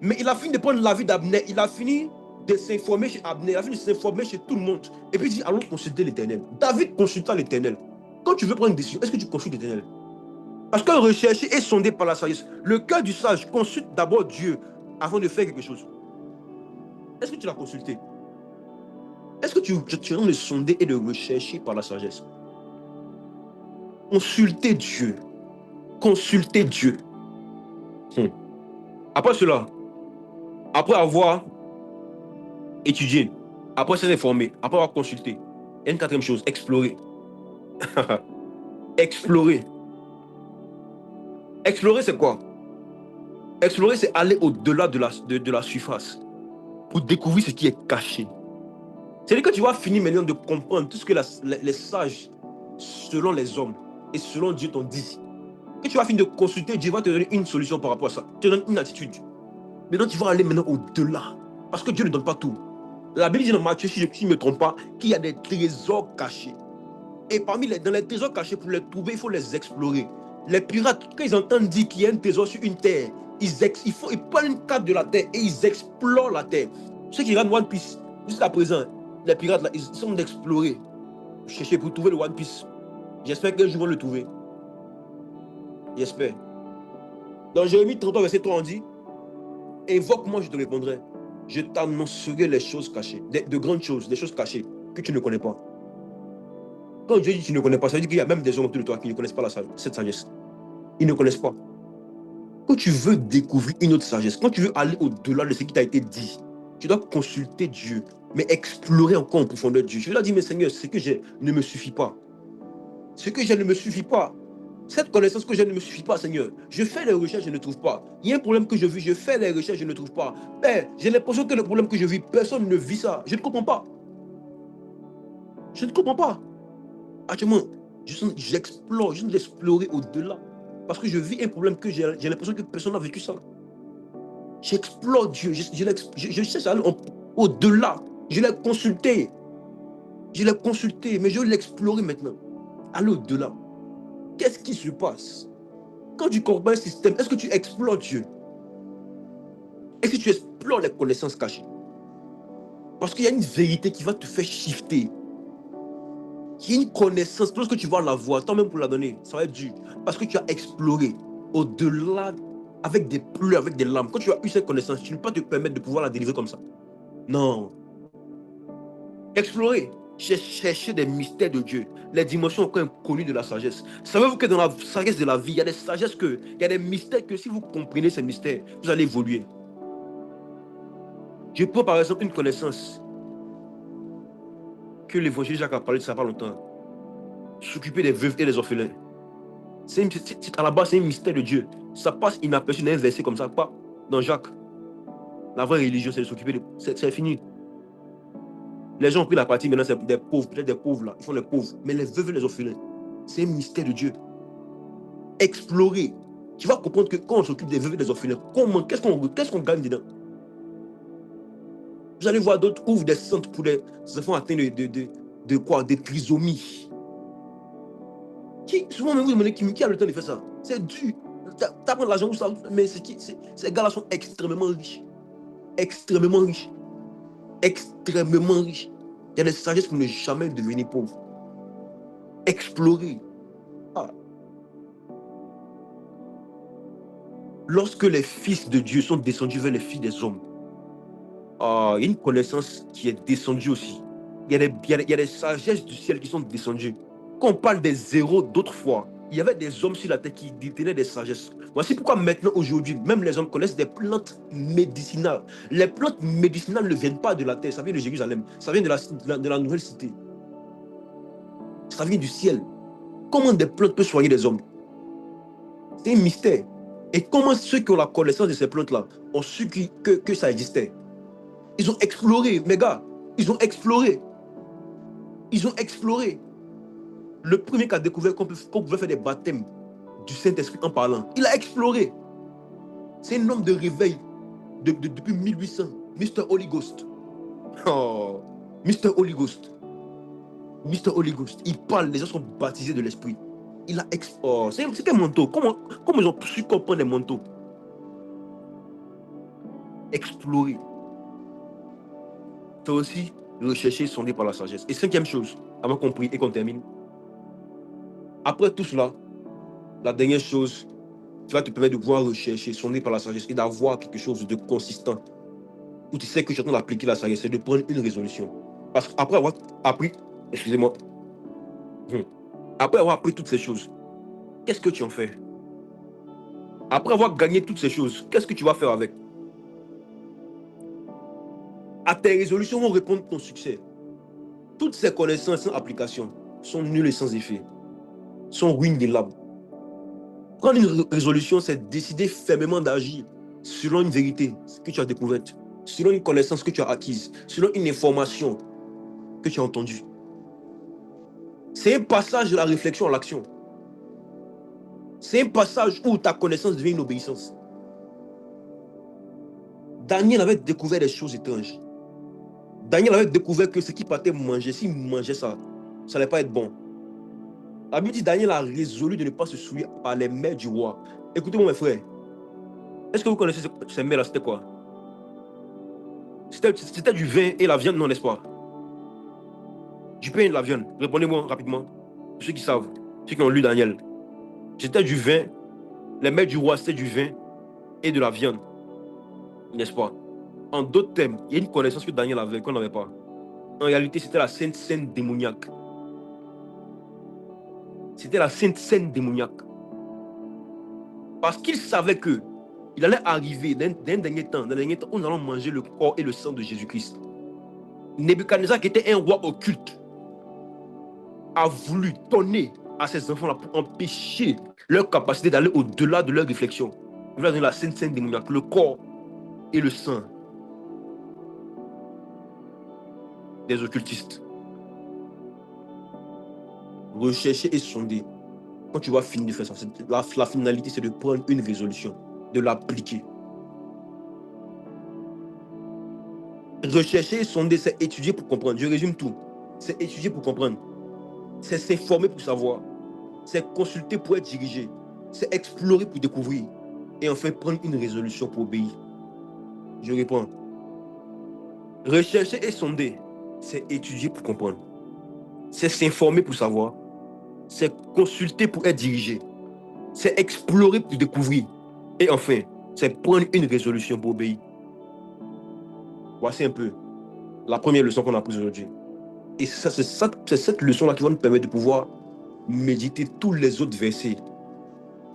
A: Mais il a fini de prendre l'avis d'Abner. Il a fini de s'informer chez Abner. Il a fini de s'informer chez tout le monde. Et puis il dit, allons consulter l'Éternel. David consulta l'Éternel. Quand tu veux prendre une décision, est-ce que tu consultes l'Éternel? Parce que rechercher et sonder par la sagesse. Le cœur du sage consulte d'abord Dieu avant de faire quelque chose. Est-ce que tu l'as consulté? Est-ce que tu es en train de sonder et de rechercher par la sagesse? Consultez Dieu. Consultez Dieu. Après cela, après avoir étudié, après s'être informé, après avoir consulté, il y a une quatrième chose, explorer. Explorer. Explorer, c'est quoi? Explorer, c'est aller au-delà de la surface pour découvrir ce qui est caché. C'est-à-dire que tu vas finir maintenant de comprendre tout ce que les sages, selon les hommes et selon Dieu, t'ont dit. Que tu vas finir de consulter, Dieu va te donner une solution par rapport à ça. Tu te donne une attitude. Maintenant, tu vas aller maintenant au-delà. Parce que Dieu ne donne pas tout. La Bible dit dans Matthieu, si je ne me trompe pas, qu'il y a des trésors cachés. Et dans les trésors cachés, pour les trouver, il faut les explorer. Les pirates, quand ils entendent dire qu'il y a un trésor sur une terre, ils prennent une carte de la terre et ils explorent la terre. Ceux qui regardent One Piece, jusqu'à présent, les pirates, là, ils sont d'explorer, chercher pour trouver le One Piece. J'espère qu'un jour, ils vont le trouver. J'espère. Dans Jérémie 33, verset 3, on dit, évoque-moi, je te répondrai. Je t'annoncerai les choses cachées, de grandes choses, des choses cachées que tu ne connais pas. Quand Dieu dit que tu ne connais pas, ça veut dire qu'il y a même des hommes autour de toi qui ne connaissent pas cette sagesse. Ils ne connaissent pas. Quand tu veux découvrir une autre sagesse, quand tu veux aller au-delà de ce qui t'a été dit, tu dois consulter Dieu, mais explorer encore en profondeur Dieu. Je lui ai dit, mais Seigneur, ce que j'ai ne me suffit pas. Ce que j'ai ne me suffit pas. Cette connaissance que j'ai ne me suffit pas, Seigneur. Je fais les recherches, je ne trouve pas. Il y a un problème que je vis, je fais les recherches, je ne trouve pas. Mais j'ai l'impression que le problème que je vis, personne ne vit ça. Je ne comprends pas. Je ne comprends pas. Actuellement, j'explore, je veux explorer au-delà. Parce que je vis un problème que j'ai l'impression que personne n'a vécu ça. J'explore Dieu, je cherche à aller au-delà. Je l'ai consulté. Je l'ai consulté, mais je veux l'explorer maintenant. Aller au-delà. Qu'est-ce qui se passe? Quand tu comprends un système, est-ce que tu explores Dieu? Est-ce que tu explores les connaissances cachées? Parce qu'il y a une vérité qui va te faire shifter. Il y a une connaissance, lorsque tu vas la voir, toi-même pour la donner, ça va être dur. Parce que tu as exploré au-delà avec des pleurs, avec des larmes. Quand tu as eu cette connaissance, tu ne peux pas te permettre de pouvoir la délivrer comme ça. Non. Explorer, chercher des mystères de Dieu, les dimensions encore inconnues de la sagesse. Savez-vous que dans la sagesse de la vie, il y a des sagesses il y a des mystères que si vous comprenez ces mystères, vous allez évoluer. Je prends par exemple une connaissance que l'évangile Jacques a parlé de ça pas longtemps. S'occuper des veuves et des orphelins. À la base, c'est un mystère de Dieu. Ça passe inaperçu dans un verset comme ça, pas dans Jacques. La vraie religion, c'est de s'occuper de... C'est fini. Les gens ont pris la partie, maintenant, c'est des pauvres, peut-être des pauvres là, ils font les pauvres. Mais les veuves et les orphelins, c'est un mystère de Dieu. Explorer. Tu vas comprendre que quand on s'occupe des veuves et des orphelins, qu'est-ce qu'on gagne dedans? Vous allez voir d'autres ouvrent des centres pour les enfants atteints de quoi? De trisomie. Souvent, même vous demandez qui a le temps de faire ça. C'est dur. T'apprends de l'argent où ça. Mais ces gars-là sont extrêmement riches. Extrêmement riches. Extrêmement riches. Il y a des sagesses pour ne jamais devenir pauvre. Explorer. Ah. Lorsque les fils de Dieu sont descendus vers les filles des hommes, il y a une connaissance qui est descendue aussi. Il y a des sagesses du ciel qui sont descendues. Quand on parle des zéros d'autrefois, il y avait des hommes sur la terre qui détenaient des sagesses. Voici pourquoi maintenant, aujourd'hui, même les hommes connaissent des plantes médicinales. Les plantes médicinales ne viennent pas de la terre, ça vient de Jérusalem, ça vient de la nouvelle cité. Ça vient du ciel. Comment des plantes peuvent soigner des hommes? C'est un mystère. Et comment ceux qui ont la connaissance de ces plantes-là ont su que ça existait? Ils ont exploré, mes gars. Ils ont exploré. Ils ont exploré. Le premier qui a découvert qu'on pouvait faire des baptêmes du Saint-Esprit en parlant, il a exploré. C'est un homme de réveil depuis 1800. Mr. Holy Ghost. Oh, Mr. Holy Ghost. Mr. Holy Ghost. Il parle, les gens sont baptisés de l'Esprit. Il a exploré. Oh, c'est un manteau. Comment ils ont su comprendre les manteaux? Explorer. C'est aussi rechercher, sonder par la sagesse. Et cinquième chose, avant qu'on prie et qu'on termine. Après tout cela, la dernière chose qui va te permettre de pouvoir rechercher, sonder par la sagesse et d'avoir quelque chose de consistant, où tu sais que tu es en train d'appliquer la sagesse, c'est de prendre une résolution. Parce qu'après avoir appris, excusez-moi, après avoir appris toutes ces choses, qu'est-ce que tu en fais? Après avoir gagné toutes ces choses, qu'est-ce que tu vas faire avec? À tes résolutions vont répondre ton succès. Toutes ces connaissances sans application sont nulles et sans effet, sont ruines des lames. Prendre une résolution, c'est décider fermement d'agir selon une vérité que tu as découverte, selon une connaissance que tu as acquise, selon une information que tu as entendue. C'est un passage de la réflexion à l'action. C'est un passage où ta connaissance devient une obéissance. Daniel avait découvert des choses étranges. Daniel avait découvert que ce qu'il partait manger, s'il mangeait ça, ça n'allait pas être bon. La Bible dit Daniel a résolu de ne pas se souiller par les mets du roi. Écoutez-moi mes frères, est-ce que vous connaissez ces mets-là? C'était quoi? C'était du vin et la viande, non, n'est-ce pas? Du pain et de la viande. Répondez-moi rapidement. Ceux qui savent, ceux qui ont lu Daniel. C'était du vin. Les mets du roi, c'était du vin et de la viande. N'est-ce pas? En d'autres termes, il y a une connaissance que Daniel avait qu'on n'avait pas. En réalité, c'était la sainte scène démoniaque. C'était la sainte scène démoniaque. Parce qu'il savait que il allait arriver dans un dernier temps, où nous allons manger le corps et le sang de Jésus-Christ. Nebuchadnezzar, qui était un roi occulte, a voulu donner à ses enfants-là pour empêcher leur capacité d'aller au-delà de leur réflexion. Il va donner la sainte scène démoniaque, le corps et le sang des occultistes. Rechercher et sonder. Quand tu vas finir de faire ça, la finalité, c'est de prendre une résolution, de l'appliquer. Rechercher et sonder, c'est étudier pour comprendre. Je résume tout. C'est étudier pour comprendre. C'est s'informer pour savoir. C'est consulter pour être dirigé. C'est explorer pour découvrir. Et enfin, prendre une résolution pour obéir. Je réponds. Rechercher et sonder, c'est étudier pour comprendre. C'est s'informer pour savoir. C'est consulter pour être dirigé. C'est explorer pour découvrir. Et enfin, c'est prendre une résolution pour obéir. Voici un peu la première leçon qu'on a apprise aujourd'hui. Et c'est cette leçon-là qui va nous permettre de pouvoir méditer tous les autres versets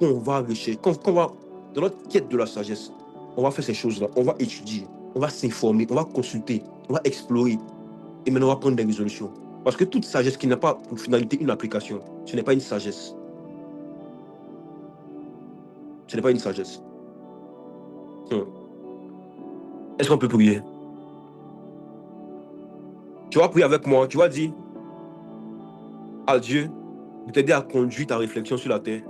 A: qu'on va rechercher. Qu'on va, dans notre quête de la sagesse, on va faire ces choses-là. On va étudier, on va s'informer, on va consulter, on va explorer. Et maintenant, on va prendre des résolutions. Parce que toute sagesse qui n'a pas pour finalité une application, ce n'est pas une sagesse. Ce n'est pas une sagesse. Est-ce qu'on peut prier? Tu vas prier avec moi. Tu vas dire à Dieu de t'aider à conduire ta réflexion sur la terre.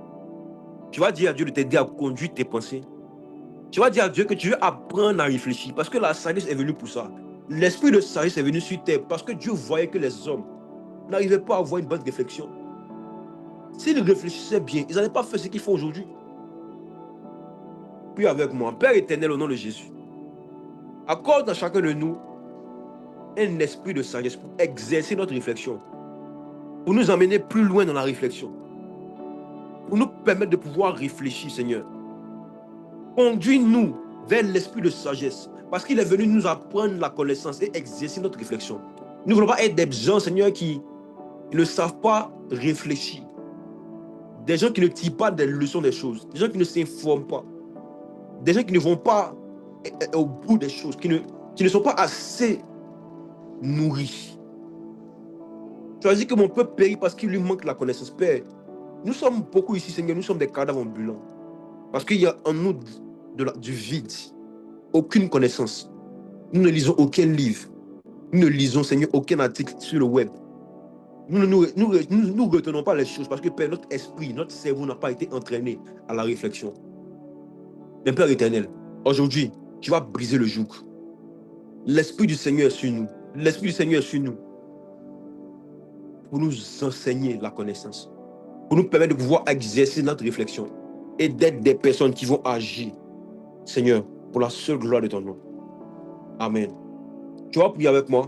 A: Tu vas dire à Dieu de t'aider à conduire tes pensées. Tu vas dire à Dieu que tu veux apprendre à réfléchir. Parce que la sagesse est venue pour ça. L'esprit de sagesse est venu sur terre parce que Dieu voyait que les hommes n'arrivaient pas à avoir une bonne réflexion. S'ils réfléchissaient bien, ils n'avaient pas fait ce qu'ils font aujourd'hui. Puis avec moi, Père éternel, au nom de Jésus, accorde à chacun de nous un esprit de sagesse pour exercer notre réflexion, pour nous emmener plus loin dans la réflexion, pour nous permettre de pouvoir réfléchir, Seigneur. Conduis-nous vers l'esprit de sagesse, parce qu'il est venu nous apprendre la connaissance et exercer notre réflexion. Nous ne voulons pas être des gens, Seigneur, qui ne savent pas réfléchir. Des gens qui ne tirent pas des leçons des choses, des gens qui ne s'informent pas, des gens qui ne vont pas au bout des choses, qui ne sont pas assez nourris. Tu as dit que mon peuple périt parce qu'il lui manque la connaissance. Père, nous sommes beaucoup ici, Seigneur, nous sommes des cadavres ambulants. Parce qu'il y a en nous du vide, aucune connaissance. Nous ne lisons aucun livre. Nous ne lisons, Seigneur, aucun article sur le web. Nous ne retenons pas les choses parce que, Père, notre esprit, notre cerveau n'a pas été entraîné à la réflexion. Mais Père éternel, aujourd'hui, tu vas briser le joug. L'esprit du Seigneur est sur nous. L'esprit du Seigneur est sur nous. Pour nous enseigner la connaissance. Pour nous permettre de pouvoir exercer notre réflexion. Et d'être des personnes qui vont agir, Seigneur, pour la seule gloire de ton nom. Amen. Tu vas prier avec moi.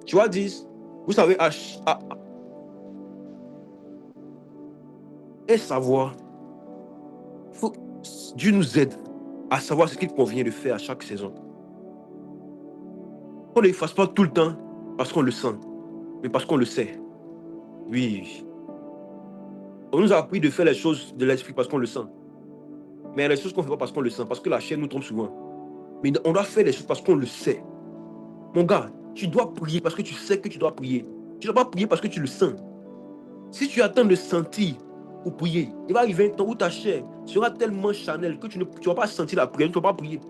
A: Tu vas dire, vous savez, et savoir, Dieu nous aide à savoir ce qu'il convient de faire à chaque saison. On ne le fasse pas tout le temps parce qu'on le sent, mais parce qu'on le sait. Oui. On nous a appris de faire les choses de l'esprit parce qu'on le sent. Mais il y a les choses qu'on ne fait pas parce qu'on le sent, parce que la chair nous trompe souvent. Mais on doit faire les choses parce qu'on le sait. Mon gars, tu dois prier parce que tu sais que tu dois prier. Tu ne dois pas prier parce que tu le sens. Si tu attends de sentir pour prier, il va arriver un temps où ta chair sera tellement charnelle que tu ne vas pas sentir la prière, tu ne vas pas prier.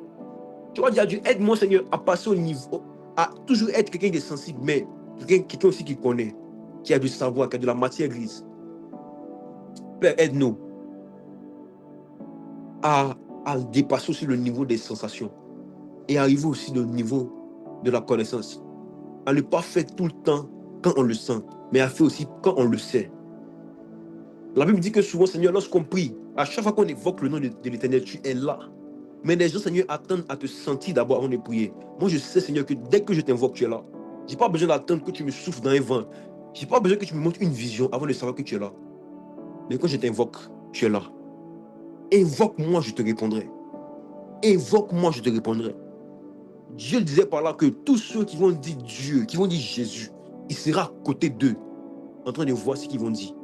A: Tu vas dire à Dieu, aide-moi Seigneur à passer au niveau, à toujours être quelqu'un de sensible, mais quelqu'un aussi qui connaît, qui a du savoir, qui a de la matière grise. Père, aide-nous à dépasser aussi le niveau des sensations et arriver aussi au niveau de la connaissance. À ne pas faire tout le temps quand on le sent, mais à faire aussi quand on le sait. La Bible dit que souvent, Seigneur, lorsqu'on prie, à chaque fois qu'on évoque le nom de l'Éternel, tu es là. Mais les gens, Seigneur, attendent à te sentir d'abord avant de prier. Moi, je sais, Seigneur, que dès que je t'invoque, tu es là. Je n'ai pas besoin d'attendre que tu me souffles dans un vent. Je n'ai pas besoin que tu me montres une vision avant de savoir que tu es là. Mais quand je t'invoque, tu es là. Invoque-moi, je te répondrai. Invoque-moi, je te répondrai. Dieu disait par là que tous ceux qui vont dire Dieu, qui vont dire Jésus, il sera à côté d'eux, en train de voir ce qu'ils vont dire.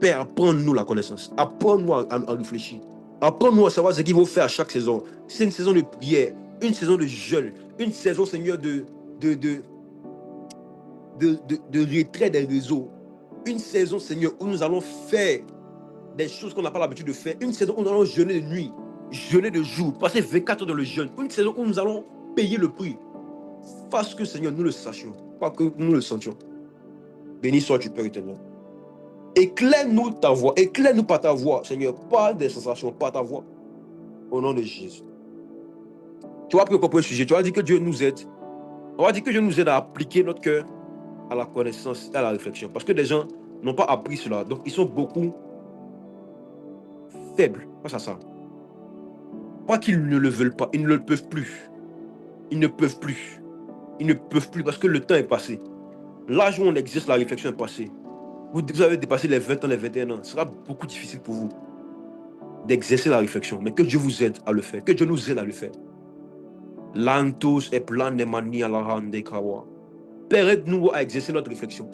A: Père, apprends-nous la connaissance. Apprends-nous à réfléchir. Apprends-nous à savoir ce qu'il faut faire à chaque saison. C'est une saison de prière, une saison de jeûne, une saison, Seigneur, de retrait des réseaux. Une saison, Seigneur, où nous allons faire des choses qu'on n'a pas l'habitude de faire. Une saison où nous allons jeûner de nuit, jeûner de jour, passer 24 heures dans le jeûne. Une saison où nous allons payer le prix. Parce que, Seigneur, nous le sachions, pas que nous le sentions. Béni sois-tu, Père éternel. Éclaire-nous ta voix, éclaire-nous par ta voix, Seigneur, pas des sensations, pas ta voix. Au nom de Jésus. Tu vas prendre un sujet, tu vas dire que Dieu nous aide. On va dire que Dieu nous aide à appliquer notre cœur à la connaissance et à la réflexion. Parce que des gens n'ont pas appris cela, donc ils sont beaucoup faibles face à ça. Pas qu'ils ne le veulent pas, ils ne le peuvent plus. Ils ne peuvent plus. Ils ne peuvent plus parce que le temps est passé. L'âge où on exerce la réflexion est passé. Vous avez dépassé les 20 ans, les 21 ans. Ce sera beaucoup difficile pour vous d'exercer la réflexion. Mais que Dieu vous aide à le faire. Que Dieu nous aide à le faire. Lantos et plan de mani à la rande kawa. Père, aide-nous à exercer notre réflexion.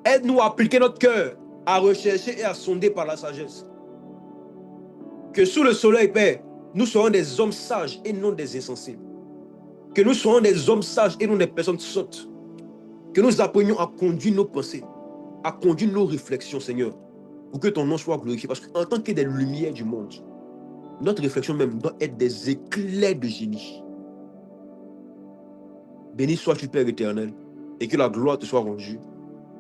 A: Aide-nous à appliquer notre cœur, à rechercher et à sonder par la sagesse. Que sous le soleil, Père, nous serons des hommes sages et non des insensés. Que nous serons des hommes sages et non des personnes sottes. Que nous apprenions à conduire nos pensées, à conduire nos réflexions, Seigneur, pour que ton nom soit glorifié. Parce qu'en tant que des lumières du monde, notre réflexion même doit être des éclairs de génie. Béni sois-tu, Père éternel, et que la gloire te soit rendue.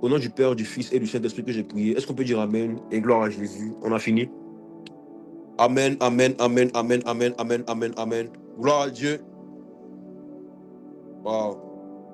A: Au nom du Père, du Fils et du Saint-Esprit que j'ai prié. Est-ce qu'on peut dire Amen et gloire à Jésus? On a fini. Amen, amen, amen, amen, amen, amen, amen, amen. Gloire à Dieu. Wow.